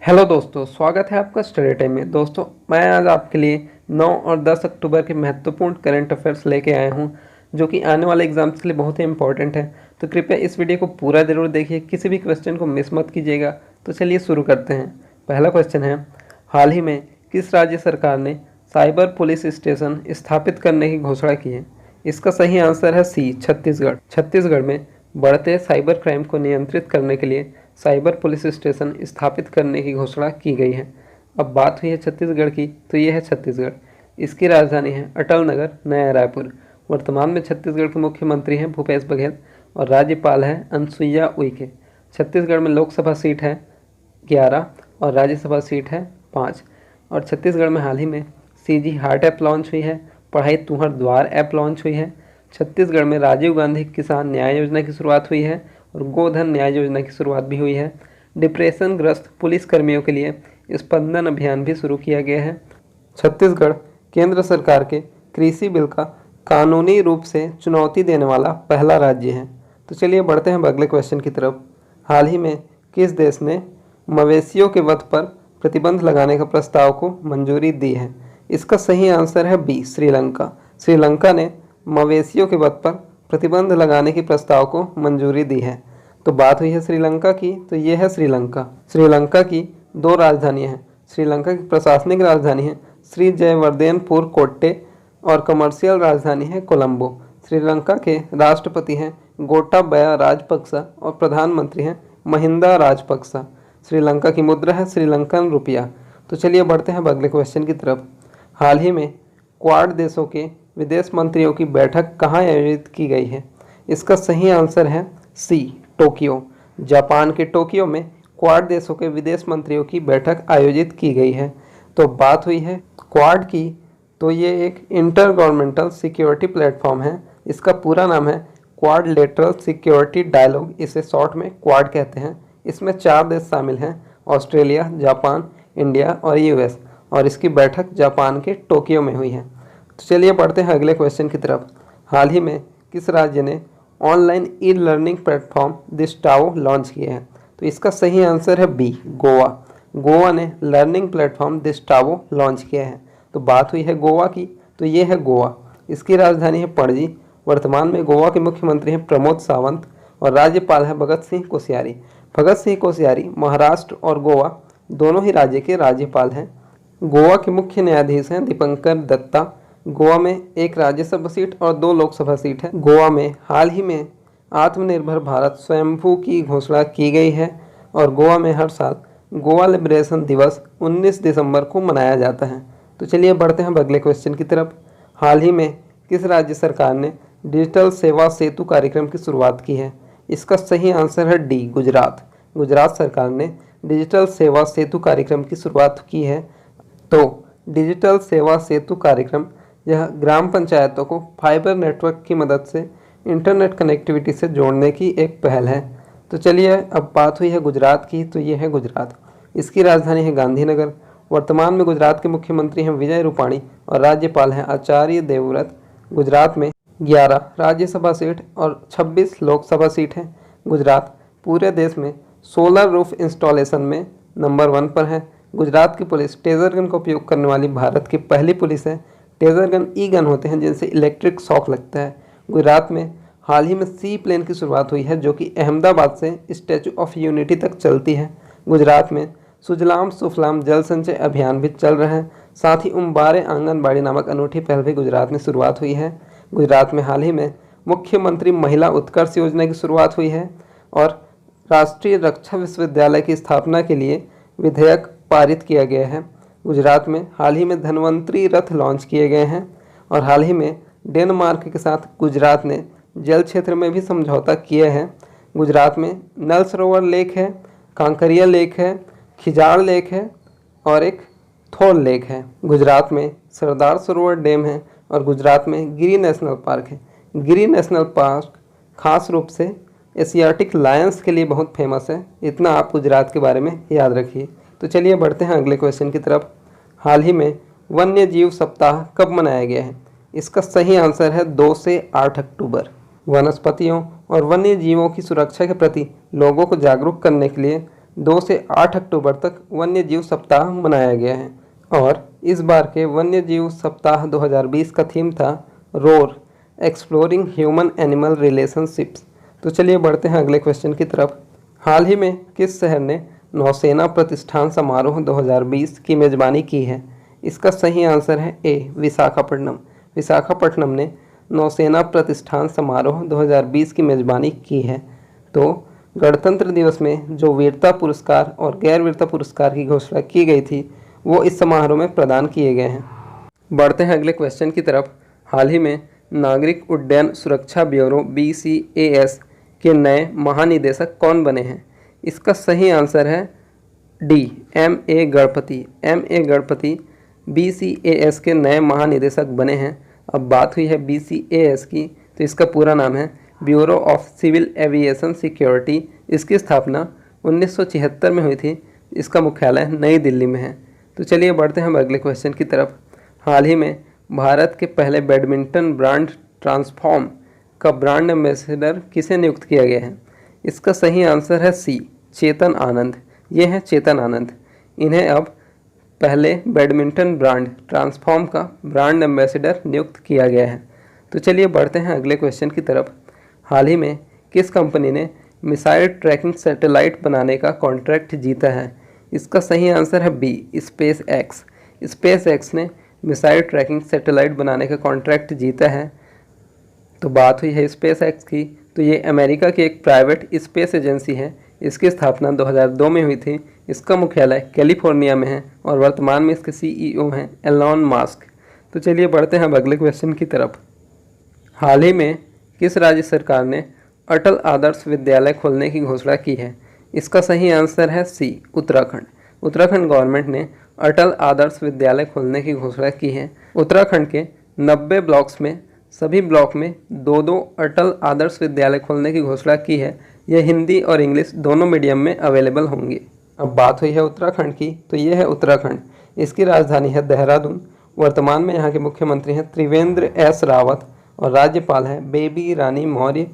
Hello दोस्तों, स्वागत है आपका स्टडी टाइम में। दोस्तों, मैं आज आपके लिए 9 और 10 अक्टूबर के महत्वपूर्ण करंट अफेयर्स लेके आया हूं, जो कि आने वाले एग्जाम्स के लिए बहुत ही इंपॉर्टेंट है। तो कृपया इस वीडियो को पूरा जरूर देखिए, किसी भी क्वेश्चन को मिस मत कीजिएगा। तो चलिए शुरू करते हैं। पहला क्वेश्चन है, हाल ही में किस राज्य सरकार ने साइबर पुलिस स्टेशन स्थापित करने की घोषणा की है? इसका सही आंसर है सी, छत्तीसगढ़। छत्तीसगढ़ में बढ़ते साइबर क्राइम को नियंत्रित करने के लिए साइबर पुलिस स्टेशन स्थापित करने की घोषणा की गई है। अब बात हुई है छत्तीसगढ़ की, तो ये है छत्तीसगढ़। इसकी राजधानी है अटल नगर, नया रायपुर। वर्तमान में छत्तीसगढ़ के मुख्यमंत्री हैं भूपेश बघेल और राज्यपाल है अनुसुईया उइके। छत्तीसगढ़ में लोकसभा सीट है 11 और राज्यसभा सीट है 5। और छत्तीसगढ़ में हाल ही में सीजी हार्ट ऐप लॉन्च हुई है, पढ़ाई तुहर द्वार ऐप लॉन्च हुई है। छत्तीसगढ़ में राजीव गांधी किसान न्याय योजना की शुरुआत हुई है और गोधन न्याय योजना की शुरुआत भी हुई है। डिप्रेशन ग्रस्त पुलिस कर्मियों के लिए स्पंदन अभियान भी शुरू किया गया है। छत्तीसगढ़ केंद्र सरकार के कृषि बिल का कानूनी रूप से चुनौती देने वाला पहला राज्य है। तो चलिए बढ़ते हैं अगले क्वेश्चन की तरफ। हाल ही में किस देश ने मवेशियों के वध पर प्रतिबंध लगाने का प्रस्ताव को मंजूरी दी है? इसका सही आंसर है बी, श्रीलंका। श्रीलंका ने मवेशियों के वध पर प्रतिबंध लगाने के प्रस्ताव को मंजूरी दी है। तो बात हुई है श्रीलंका की, तो ये है श्रीलंका। श्रीलंका की दो राजधानियां हैं। श्रीलंका की प्रशासनिक राजधानी है श्री जयवर्धनपुर कोट्टे और कमर्शियल राजधानी है कोलंबो। श्रीलंका के राष्ट्रपति हैं गोटाबया राजपक्सा और प्रधानमंत्री हैं महिंदा राजपक्सा। श्रीलंका की मुद्रा है श्रीलंकन रुपया। तो चलिए बढ़ते हैं अगले क्वेश्चन की तरफ। हाल ही में क्वाड देशों के विदेश मंत्रियों की बैठक कहाँ आयोजित की गई है? इसका सही आंसर है सी, टोक्यो। जापान के टोक्यो में क्वाड देशों के विदेश मंत्रियों की बैठक आयोजित की गई है। तो बात हुई है क्वाड की, तो ये एक इंटर गवर्नमेंटल सिक्योरिटी प्लेटफॉर्म है। इसका पूरा नाम है क्वाडलेटरल सिक्योरिटी डायलॉग, इसे शॉर्ट में क्वाड कहते हैं। इसमें 4 देश शामिल हैं, ऑस्ट्रेलिया, जापान, इंडिया और यूएस। और इसकी बैठक जापान के टोक्यो में हुई है। तो चलिए बढ़ते हैं अगले क्वेश्चन की तरफ। हाल ही में किस राज्य ने ऑनलाइन ई लर्निंग प्लेटफॉर्म दिस्टाओ लॉन्च किया है? तो इसका सही आंसर है बी, गोवा। गोवा ने लर्निंग प्लेटफॉर्म दिस्टाओ लॉन्च किया है। तो बात हुई है गोवा की, तो ये है गोवा। इसकी राजधानी है पणजी। वर्तमान में गोवा के मुख्यमंत्री हैं प्रमोद सावंत और राज्यपाल है भगत सिंह कोश्यारी। भगत सिंह कोश्यारी महाराष्ट्र और गोवा दोनों ही राज्य के राज्यपाल हैं। गोवा के मुख्य न्यायाधीश हैं दीपंकर दत्ता। गोवा में 1 राज्यसभा सीट और 2 लोकसभा सीट है। गोवा में हाल ही में आत्मनिर्भर भारत स्वयंभू की घोषणा की गई है और गोवा में हर साल गोवा लिबरेशन दिवस 19 दिसंबर को मनाया जाता है। तो चलिए बढ़ते हैं अगले क्वेश्चन की तरफ। हाल ही में किस राज्य सरकार ने डिजिटल सेवा सेतु कार्यक्रम की शुरुआत की है? इसका सही आंसर है डी, गुजरात। गुजरात सरकार ने डिजिटल सेवा सेतु कार्यक्रम की शुरुआत की है। तो डिजिटल सेवा सेतु कार्यक्रम यह ग्राम पंचायतों को फाइबर नेटवर्क की मदद से इंटरनेट कनेक्टिविटी से जोड़ने की एक पहल है। तो चलिए अब बात हुई है गुजरात की, तो ये है गुजरात। इसकी राजधानी है गांधीनगर। वर्तमान में गुजरात के मुख्यमंत्री हैं विजय रूपाणी और राज्यपाल हैं आचार्य देवव्रत। गुजरात में 11 राज्यसभा सीट और 26 लोकसभा सीट हैं। गुजरात पूरे देश में सोलर रूफ इंस्टॉलेशन में नंबर 1 पर है। गुजरात की पुलिस टेजर गन का उपयोग करने वाली भारत की पहली पुलिस है। टेजर गन ई गन होते हैं जिनसे इलेक्ट्रिक शॉक लगता है। गुजरात में हाल ही में सी प्लेन की शुरुआत हुई है, जो कि अहमदाबाद से स्टैचू ऑफ यूनिटी तक चलती है। गुजरात में सुजलाम सुफलाम जल संचय अभियान भी चल रहा है। साथ ही उम्बारे आंगनबाड़ी नामक अनूठी पहल भी गुजरात में शुरुआत हुई है। गुजरात में हाल ही में मुख्यमंत्री महिला उत्कर्ष योजना की शुरुआत हुई है और राष्ट्रीय रक्षा विश्वविद्यालय की स्थापना के लिए विधेयक पारित किया गया है। गुजरात में हाल ही में धन्वंतरी रथ लॉन्च किए गए हैं और हाल ही में डेनमार्क के साथ गुजरात ने जल क्षेत्र में भी समझौता किए हैं। गुजरात में नल सरोवर लेक है, कांकरिया लेक है, खिजाड़ लेक है और एक थोल लेक है। गुजरात में सरदार सरोवर डैम है और गुजरात में गिरी नेशनल पार्क है। गिरी नेशनल पार्क खास रूप से एशियाटिक लायंस के लिए बहुत फेमस है। इतना आप गुजरात के बारे में याद रखिए। तो चलिए बढ़ते हैं अगले क्वेश्चन की तरफ। हाल ही में वन्य जीव सप्ताह कब मनाया गया है? इसका सही आंसर है 2 से 8 अक्टूबर। वनस्पतियों और वन्य जीवों की सुरक्षा के प्रति लोगों को जागरूक करने के लिए 2 से 8 अक्टूबर तक वन्य जीव सप्ताह मनाया गया है और इस बार के वन्य जीव सप्ताह 2020 का थीम था roar, exploring human animal relationships. तो चलिए बढ़ते हैं अगले क्वेश्चन की तरफ। हाल ही में किस शहर ने नौसेना प्रतिष्ठान समारोह 2020 की मेज़बानी की है? इसका सही आंसर है ए, विशाखापट्टनम। विशाखापट्टनम ने नौसेना प्रतिष्ठान समारोह 2020 की मेज़बानी की है। तो गणतंत्र दिवस में जो वीरता पुरस्कार और गैर वीरता पुरस्कार की घोषणा की गई थी वो इस समारोह में प्रदान किए गए हैं। बढ़ते हैं अगले क्वेश्चन की तरफ। हाल ही में नागरिक उड्डयन सुरक्षा ब्यूरो BCAS के नए महानिदेशक कौन बने हैं? इसका सही आंसर है D, MA Ganpati. MA Ganpati BCAS के नए महानिदेशक बने हैं। अब बात हुई है BCAS की, तो इसका पूरा नाम है bureau of civil aviation security. इसकी स्थापना 1976 में हुई थी। इसका मुख्यालय नई दिल्ली में है। तो चलिए बढ़ते हैं हम अगले क्वेश्चन की तरफ। हाल ही में भारत के पहले बैडमिंटन ब्रांड ट्रांसफॉर्म का ब्रांड एम्बेसडर किसे नियुक्त किया गया है? इसका सही आंसर है सी, चेतन आनंद। ये हैं चेतन आनंद। इन्हें अब पहले बैडमिंटन ब्रांड ट्रांसफॉर्म का ब्रांड एम्बेसडर नियुक्त किया गया है। तो चलिए बढ़ते हैं अगले क्वेश्चन की तरफ। हाल ही में किस कंपनी ने मिसाइल ट्रैकिंग सैटेलाइट बनाने का कॉन्ट्रैक्ट जीता है? इसका सही आंसर है B, SpaceX. SpaceX ने मिसाइल ट्रैकिंग सैटेलाइट बनाने का कॉन्ट्रैक्ट जीता है। तो बात हुई है स्पेस एक्स की, तो ये अमेरिका की एक प्राइवेट स्पेस एजेंसी है। इसकी स्थापना 2002 में हुई थी। इसका मुख्यालय कैलिफोर्निया में है और वर्तमान में इसके CEO हैं एलॉन मस्क। तो चलिए बढ़ते हैं अब अगले क्वेश्चन की तरफ। हाल ही में किस राज्य सरकार ने अटल आदर्श विद्यालय खोलने की घोषणा की है? इसका सही आंसर है सी, उत्तराखंड। उत्तराखंड गवर्नमेंट ने अटल आदर्श विद्यालय खोलने की घोषणा की है। उत्तराखंड के 90 ब्लॉक्स में सभी ब्लॉक में 2-2 अटल आदर्श विद्यालय खोलने की घोषणा की है। यह हिंदी और इंग्लिश दोनों मीडियम में अवेलेबल होंगे। अब बात हुई है उत्तराखंड की, तो ये है उत्तराखंड। इसकी राजधानी है देहरादून। वर्तमान में यहाँ के मुख्यमंत्री हैं त्रिवेंद्र S रावत और राज्यपाल है बेबी रानी मौर्य।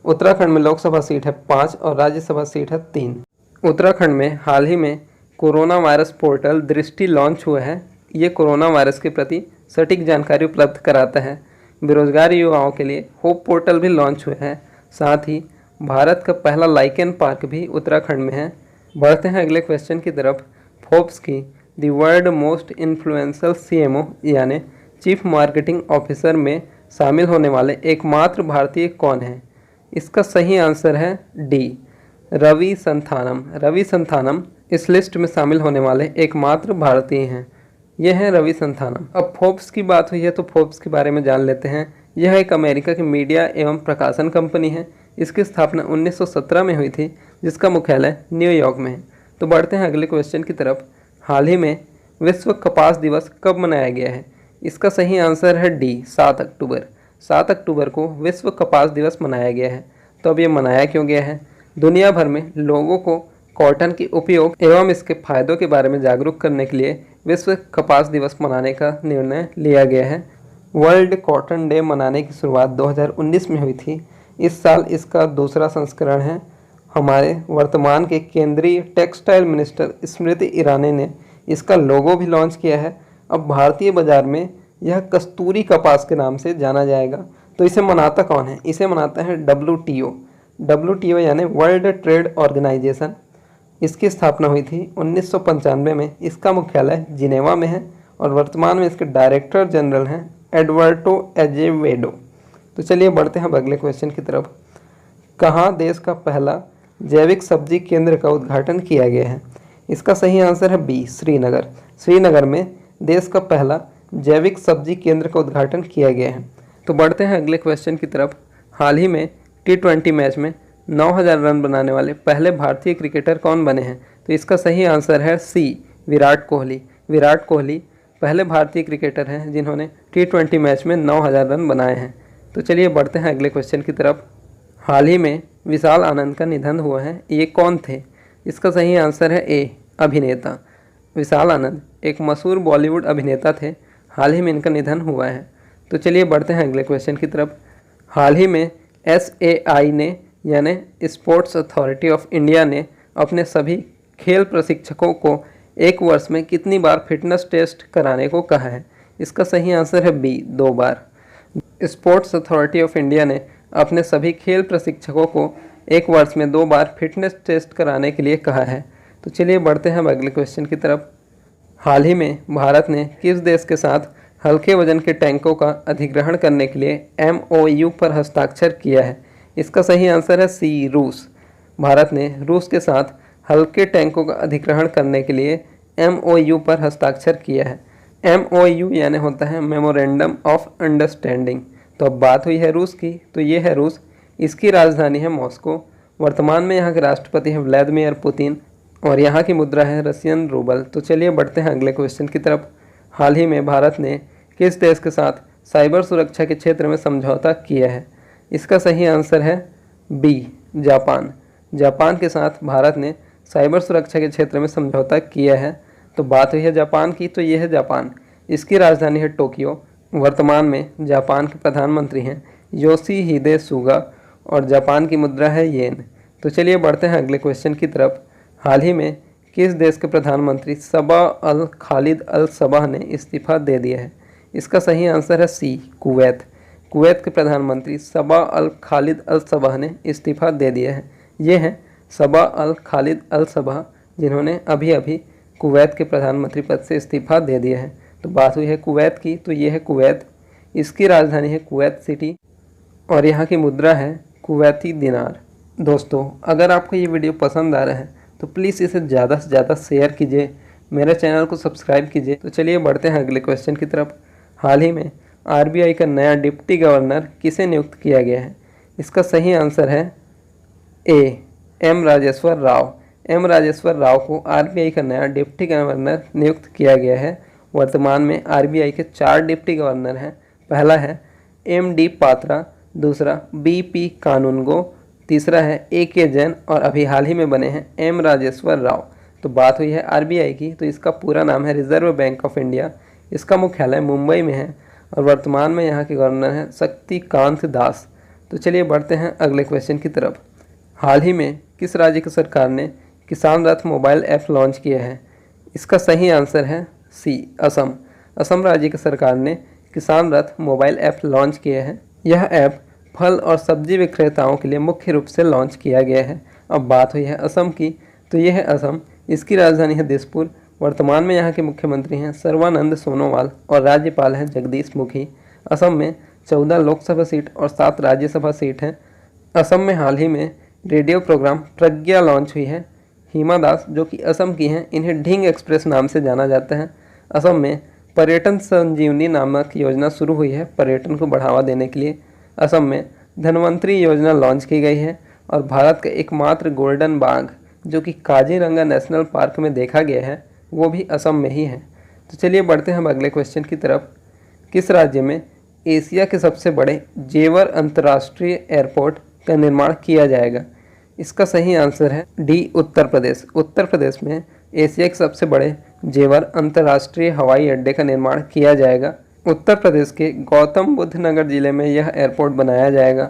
उत्तराखंड में लोकसभा सीट है 5 और राज्यसभा सीट है 3। उत्तराखंड में हाल ही में कोरोना वायरस पोर्टल दृष्टि लॉन्च हुआ है। ये कोरोना वायरस के प्रति सटीक जानकारी उपलब्ध कराता है। बेरोजगार युवाओं के लिए होप पोर्टल भी लॉन्च हुआ है। साथ ही भारत का पहला लाइकेन पार्क भी उत्तराखंड में है। बढ़ते हैं अगले क्वेश्चन की तरफ। फोर्ब्स की the world most influential CMO यानी चीफ मार्केटिंग ऑफिसर में शामिल होने वाले एकमात्र भारतीय कौन है? इसका सही आंसर है डी, रवि संथानम। रवि संथानम इस लिस्ट में शामिल होने वाले एकमात्र भारतीय हैं। यह है रवि संथानम। अब फोर्ब्स की बात हुई है तो फोर्ब्स के बारे में जान लेते हैं। यह एक अमेरिका की मीडिया एवं प्रकाशन कंपनी है। इसकी स्थापना 1917 में हुई थी, जिसका मुख्यालय न्यूयॉर्क में है। तो बढ़ते हैं अगले क्वेश्चन की तरफ। हाल ही में विश्व कपास दिवस कब मनाया गया है? इसका सही आंसर है डी, 7 अक्टूबर। 7 अक्टूबर को विश्व कपास दिवस मनाया गया है। तो अब ये मनाया क्यों गया है? दुनिया भर में लोगों को कॉटन के उपयोग एवं इसके फायदों के बारे में जागरूक करने के लिए विश्व कपास दिवस मनाने का निर्णय लिया गया है। वर्ल्ड कॉटन डे मनाने की शुरुआत 2019 में हुई थी। इस साल इसका दूसरा संस्करण है। हमारे वर्तमान के केंद्रीय टेक्सटाइल मिनिस्टर स्मृति ईरानी ने इसका लोगो भी लॉन्च किया है। अब भारतीय बाजार में यह कस्तूरी कपास के नाम से जाना जाएगा। तो इसे मनाता कौन है? इसे मनाता है WTO यानी वर्ल्ड ट्रेड ऑर्गेनाइजेशन। इसकी स्थापना हुई थी 1995 में। इसका मुख्यालय जिनेवा में है और वर्तमान में इसके डायरेक्टर जनरल हैं एडवर्टो एजेवेडो। तो चलिए बढ़ते हैं अब अगले क्वेश्चन की तरफ। कहाँ देश का पहला जैविक सब्जी केंद्र का उद्घाटन किया गया है? इसका सही आंसर है बी, श्रीनगर। श्रीनगर में देश का पहला जैविक सब्जी केंद्र का उद्घाटन किया गया है। तो बढ़ते हैं अगले क्वेश्चन की तरफ। हाल ही में T20 मैच में 9000 रन बनाने वाले पहले भारतीय क्रिकेटर कौन बने हैं? तो इसका सही आंसर है सी, विराट कोहली। विराट कोहली पहले भारतीय क्रिकेटर हैं जिन्होंने T20 मैच में 9000 रन बनाए हैं। तो चलिए बढ़ते हैं अगले क्वेश्चन की तरफ। हाल ही में विशाल आनंद का निधन हुआ है। ये कौन थे? इसका सही आंसर है ए, अभिनेता। विशाल आनंद एक मशहूर बॉलीवुड अभिनेता थे। हाल ही में इनका निधन हुआ है। तो चलिए बढ़ते हैं अगले क्वेश्चन की तरफ। हाल ही में SAI ने यानी स्पोर्ट्स अथॉरिटी ऑफ इंडिया ने अपने सभी खेल प्रशिक्षकों को एक वर्ष में कितनी बार फिटनेस टेस्ट कराने को कहा है? इसका सही आंसर है बी, 2 बार। स्पोर्ट्स अथॉरिटी ऑफ इंडिया ने अपने सभी खेल प्रशिक्षकों को एक वर्ष में 2 बार फिटनेस टेस्ट कराने के लिए कहा है। तो चलिए बढ़ते हैं अब अगले क्वेश्चन की तरफ। हाल ही में भारत ने किस देश के साथ हल्के वजन के टैंकों का अधिग्रहण करने के लिए MOU पर हस्ताक्षर किया है? इसका सही आंसर है सी, रूस। भारत ने रूस के साथ हल्के टैंकों का अधिग्रहण करने के लिए MOU पर हस्ताक्षर किया है। MOU यानी होता है मेमोरेंडम ऑफ अंडरस्टैंडिंग। तो अब बात हुई है रूस की, तो ये है रूस। इसकी राजधानी है मॉस्को। वर्तमान में यहाँ के राष्ट्रपति हैं व्लादिमीर पुतिन और यहाँ की मुद्रा है रशियन रूबल। तो चलिए बढ़ते हैं अगले क्वेश्चन की तरफ। हाल ही में भारत ने किस देश के साथ साइबर सुरक्षा के क्षेत्र में समझौता किया है? इसका सही आंसर है बी, जापान। जापान के साथ भारत ने साइबर सुरक्षा के क्षेत्र में समझौता किया है। तो बात हुई है जापान की, तो ये है जापान। इसकी राजधानी है टोक्यो। वर्तमान में जापान के प्रधानमंत्री हैं योशिहिदे सुगा और जापान की मुद्रा है येन। तो चलिए बढ़ते हैं अगले क्वेश्चन की तरफ। हाल ही में किस देश के प्रधानमंत्री सबा अल खालिद अल सबा ने इस्तीफा दे दिया है? इसका सही आंसर है सी, कुवैत। कुवैत के प्रधानमंत्री सबा अल खालिद अल सबा ने इस्तीफा दे दिया है। ये हैं सबा अल खालिद अल सबा, जिन्होंने अभी अभी कुवैत के प्रधानमंत्री पद से इस्तीफा दे दिया है। तो बात हुई है कुवैत की, तो ये है कुवैत। इसकी राजधानी है कुवैत सिटी और यहाँ की मुद्रा है कुवैती दिनार। दोस्तों, अगर आपको ये वीडियो पसंद आ रहा है तो प्लीज़ इसे ज़्यादा से ज़्यादा शेयर कीजिए, मेरे चैनल को सब्सक्राइब कीजिए। तो चलिए बढ़ते हैं अगले क्वेश्चन की तरफ। हाल ही में RBI का नया डिप्टी गवर्नर किसे नियुक्त किया गया है? इसका सही आंसर है ए, M राजेश्वर राव। M राजेश्वर राव को RBI का नया डिप्टी गवर्नर नियुक्त किया गया है। वर्तमान में RBI के 4 डिप्टी गवर्नर हैं। पहला है MD पात्रा, दूसरा BP कानूनगो, तीसरा है AK जैन और अभी हाल ही में बने हैं M राजेश्वर राव। तो बात हुई है RBI की, तो इसका पूरा नाम है रिजर्व बैंक ऑफ इंडिया। इसका मुख्यालय मुंबई में है और वर्तमान में यहाँ के गवर्नर हैं शक्तिकांत दास। तो चलिए बढ़ते हैं अगले क्वेश्चन की तरफ। हाल ही में किस राज्य की सरकार ने किसान रथ मोबाइल ऐप लॉन्च किया है? इसका सही आंसर है सी, असम। असम राज्य की सरकार ने किसान रथ मोबाइल ऐप लॉन्च किया है। यह ऐप फल और सब्जी विक्रेताओं के लिए मुख्य रूप से लॉन्च किया गया है। अब बात हुई है असम की, तो यह है असम। इसकी राजधानी है दिसपुर। वर्तमान में यहाँ के मुख्यमंत्री हैं सर्बानंद सोनोवाल और राज्यपाल हैं जगदीश मुखी। असम में 14 लोकसभा सीट और 7 राज्यसभा सीट हैं। असम में हाल ही में रेडियो प्रोग्राम प्रज्ञा लॉन्च हुई है। हिमा दास, जो कि असम की हैं, इन्हें ढींग एक्सप्रेस नाम से जाना जाता है। असम में पर्यटन संजीवनी नामक योजना शुरू हुई है पर्यटन को बढ़ावा देने के लिए। असम में धन्वंतरी योजना लॉन्च की गई है और भारत का एकमात्र गोल्डन बाघ, जो कि काजीरंगा नेशनल पार्क में देखा गया है, वो भी असम में ही है। तो चलिए बढ़ते हैं हम अगले क्वेश्चन की तरफ। किस राज्य में एशिया के सबसे बड़े जेवर अंतर्राष्ट्रीय एयरपोर्ट का निर्माण किया जाएगा? इसका सही आंसर है डी, उत्तर प्रदेश। उत्तर प्रदेश में एशिया के सबसे बड़े जेवर अंतर्राष्ट्रीय हवाई अड्डे का निर्माण किया जाएगा। उत्तर प्रदेश के गौतम बुद्ध नगर जिले में यह एयरपोर्ट बनाया जाएगा।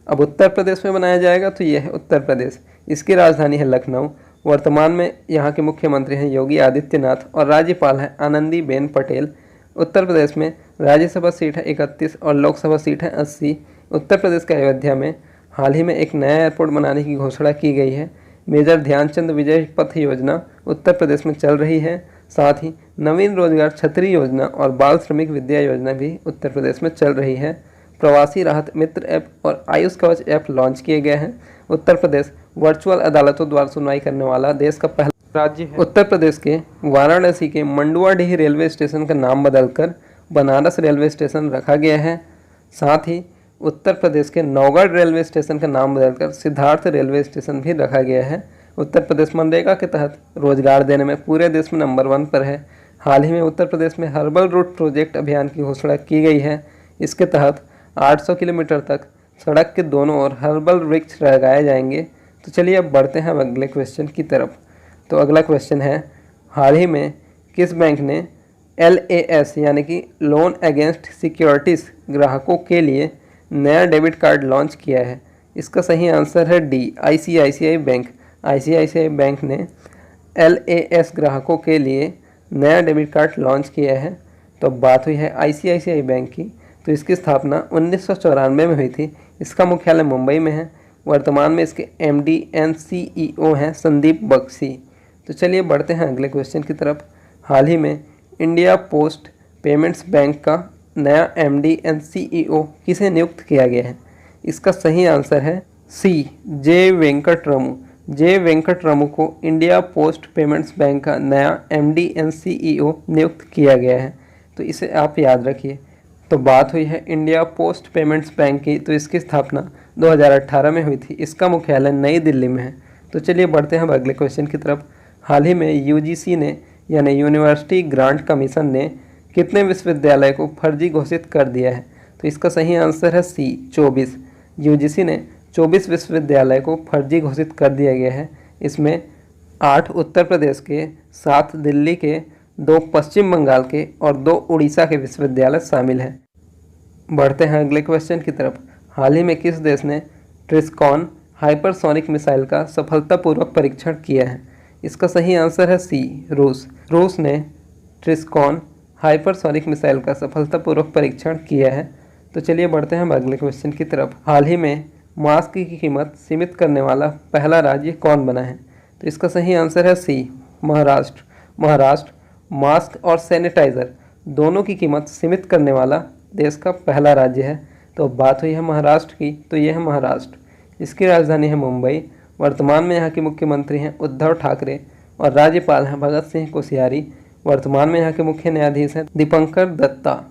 अब उत्तर प्रदेश में बनाया जाएगा, तो यह है उत्तर प्रदेश। इसकी राजधानी है लखनऊ। वर्तमान में यहाँ के मुख्यमंत्री हैं योगी आदित्यनाथ और राज्यपाल हैं आनंदीबेन पटेल। उत्तर प्रदेश में राज्यसभा सीट है 31 और लोकसभा सीट है 80। उत्तर प्रदेश के अयोध्या में हाल ही में एक नया एयरपोर्ट बनाने की घोषणा की गई है। मेजर ध्यानचंद विजय पथ योजना उत्तर प्रदेश में चल रही है। साथ ही नवीन रोजगार छतरी योजना और बाल श्रमिक विद्या योजना भी उत्तर प्रदेश में चल रही है। प्रवासी राहत मित्र ऐप और आयुष कवच ऐप लॉन्च किए गए हैं। उत्तर प्रदेश वर्चुअल अदालतों द्वारा सुनवाई करने वाला देश का पहला राज्य है। उत्तर प्रदेश के वाराणसी के मंडुआडीह रेलवे स्टेशन का नाम बदलकर बनारस रेलवे स्टेशन रखा गया है। साथ ही उत्तर प्रदेश के नौगढ़ रेलवे स्टेशन का नाम बदलकर सिद्धार्थ रेलवे स्टेशन भी रखा गया है। उत्तर प्रदेश मनरेगा के तहत रोजगार देने में पूरे देश में नंबर 1 पर है। हाल ही में उत्तर प्रदेश में हर्बल रूट प्रोजेक्ट अभियान की घोषणा की गई है। इसके तहत 800 किलोमीटर तक सड़क के दोनों ओर हर्बल वृक्ष लगाए जाएंगे। तो चलिए अब बढ़ते हैं अगले क्वेश्चन की तरफ। तो अगला क्वेश्चन है, हाल ही में किस बैंक ने LAS यानी कि लोन अगेंस्ट सिक्योरिटीज़ ग्राहकों के लिए नया डेबिट कार्ड लॉन्च किया है? इसका सही आंसर है D, ICICI bank. ICICI bank ने LAS ग्राहकों के लिए नया डेबिट कार्ड लॉन्च किया है। तो बात हुई है ICICI बैंक की। तो इसकी स्थापना 1994 में हुई थी। इसका मुख्यालय मुंबई में है। वर्तमान में इसके MD एंड CEO हैं संदीप बख्शी। तो चलिए बढ़ते हैं अगले क्वेश्चन की तरफ। हाल ही में इंडिया पोस्ट पेमेंट्स बैंक का नया MD एंड CEO किसे नियुक्त किया गया है? इसका सही आंसर है C, जे वेंकटरमू। जे वेंकटरमू को इंडिया पोस्ट पेमेंट्स बैंक का नया MD एंड CEO नियुक्त किया गया है। तो इसे आप याद रखिए। तो बात हुई है इंडिया पोस्ट पेमेंट्स बैंक की। तो इसकी स्थापना 2018 में हुई थी। इसका मुख्यालय नई दिल्ली में है। तो चलिए बढ़ते हैं अब अगले क्वेश्चन की तरफ। हाल ही में UGC ने यानी यूनिवर्सिटी ग्रांट कमीशन ने कितने विश्वविद्यालय को फर्जी घोषित कर दिया है? तो इसका सही आंसर है C, 24। UGC ने 24 विश्वविद्यालय को फर्जी घोषित कर दिया गया है। इसमें 8 उत्तर प्रदेश के, 7 दिल्ली के, 2 पश्चिम बंगाल के और 2 उड़ीसा के विश्वविद्यालय शामिल हैं। बढ़ते हैं अगले क्वेश्चन की तरफ। हाल ही में किस देश ने ट्रिस्कॉन हाइपरसोनिक मिसाइल का सफलतापूर्वक परीक्षण किया है? इसका सही आंसर है C, रूस। रूस ने ट्रिस्कॉन हाइपरसोनिक मिसाइल का सफलतापूर्वक परीक्षण किया है। तो चलिए बढ़ते हैं अगले क्वेश्चन की तरफ। हाल ही में मास्क की कीमत सीमित करने वाला पहला राज्य कौन बना है? तो इसका सही आंसर है C, महाराष्ट्र। महाराष्ट्र मास्क और सैनिटाइज़र दोनों की कीमत सीमित करने वाला देश का पहला राज्य है। तो बात हुई है महाराष्ट्र की। तो यह है महाराष्ट्र। इसकी राजधानी है मुंबई। वर्तमान में यहाँ के मुख्यमंत्री हैं उद्धव ठाकरे और राज्यपाल हैं भगत सिंह कोश्यारी। वर्तमान में यहाँ के मुख्य न्यायाधीश हैं दीपंकर दत्ता।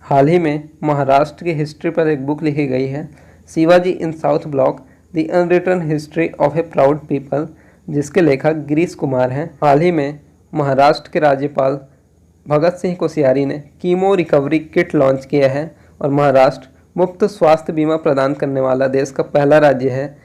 हाल ही में महाराष्ट्र की हिस्ट्री पर एक बुक लिखी गई है, Shivaji in South Block the unwritten history of a proud people, जिसके लेखक गिरीश कुमार हैं। हाल ही में महाराष्ट्र के राज्यपाल भगत सिंह कोश्यारी ने कीमो रिकवरी किट लॉन्च किया है और महाराष्ट्र मुफ्त स्वास्थ्य बीमा प्रदान करने वाला देश का पहला राज्य है।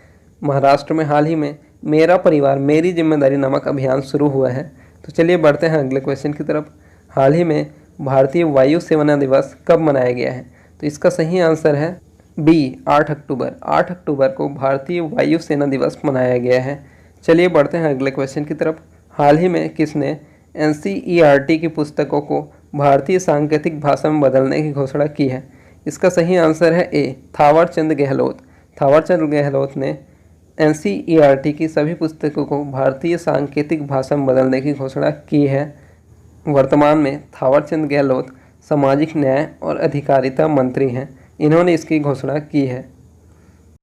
महाराष्ट्र में हाल ही में मेरा परिवार मेरी जिम्मेदारी नामक अभियान शुरू हुआ है। तो चलिए बढ़ते हैं अगले क्वेश्चन की तरफ। हाल ही में भारतीय वायु सेना दिवस कब मनाया गया है? तो इसका सही आंसर है B, 8 अक्टूबर। 8 अक्टूबर को भारतीय वायु सेना दिवस मनाया गया है। चलिए बढ़ते हैं अगले क्वेश्चन की तरफ। हाल ही में किसने NCERT की पुस्तकों को भारतीय सांकेतिक भाषा में बदलने की घोषणा की है? इसका सही आंसर है A, थावरचंद गहलोत। थावरचंद गहलोत ने NCERT की सभी पुस्तकों को भारतीय सांकेतिक भाषा में बदलने की घोषणा की है। वर्तमान में थावरचंद गहलोत सामाजिक न्याय और अधिकारिता मंत्री हैं। इन्होंने इसकी घोषणा की है।